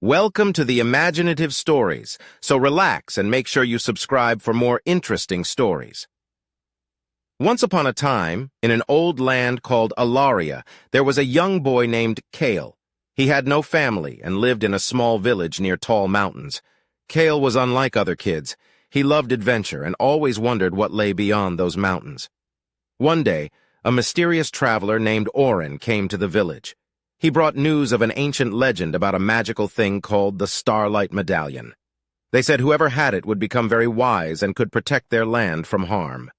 Welcome to the Imaginative Stories, so relax and make sure you subscribe for more interesting stories. Once upon a time, in an old land called Alaria, there was a young boy named Kale. He had no family and lived in a small village near tall mountains. Kale was unlike other kids. He loved adventure and always wondered what lay beyond those mountains. One day, a mysterious traveler named Oren came to the village. He brought news of an ancient legend about a magical thing called the Starlight Medallion. They said whoever had it would become very wise and could protect their land from harm.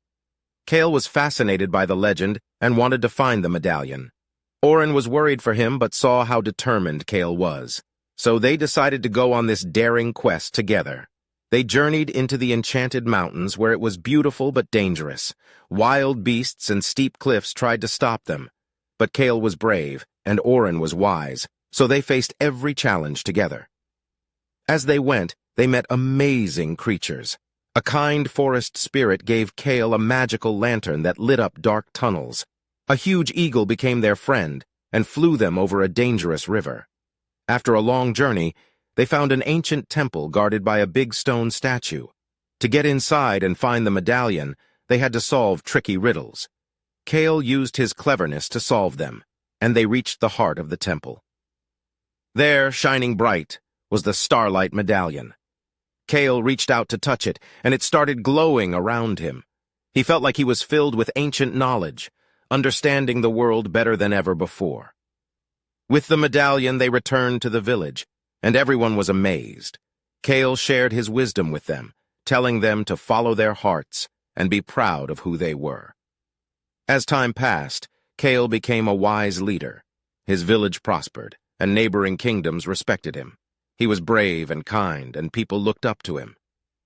Kale was fascinated by the legend and wanted to find the medallion. Oren was worried for him but saw how determined Kale was. So they decided to go on this daring quest together. They journeyed into the enchanted mountains where it was beautiful but dangerous. Wild beasts and steep cliffs tried to stop them. But Kale was brave, and Oren was wise, so they faced every challenge together. As they went, they met amazing creatures. A kind forest spirit gave Kale a magical lantern that lit up dark tunnels. A huge eagle became their friend and flew them over a dangerous river. After a long journey, they found an ancient temple guarded by a big stone statue. To get inside and find the medallion, they had to solve tricky riddles. Kale used his cleverness to solve them, and they reached the heart of the temple. There, shining bright, was the Starlight Medallion. Kale reached out to touch it, and it started glowing around him. He felt like he was filled with ancient knowledge, understanding the world better than ever before. With the medallion, they returned to the village, and everyone was amazed. Kale shared his wisdom with them, telling them to follow their hearts and be proud of who they were. As time passed, Kale became a wise leader. His village prospered, and neighboring kingdoms respected him. He was brave and kind, and people looked up to him.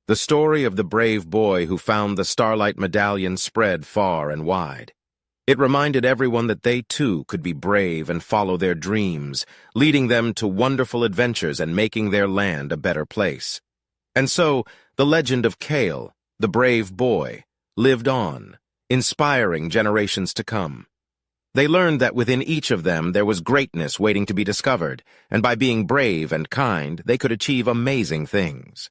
The story of the brave boy who found the Starlight Medallion spread far and wide. It reminded everyone that they too could be brave and follow their dreams, leading them to wonderful adventures and making their land a better place. And so, the legend of Kale, the brave boy, lived on, inspiring generations to come. They learned that within each of them there was greatness waiting to be discovered, and by being brave and kind, they could achieve amazing things.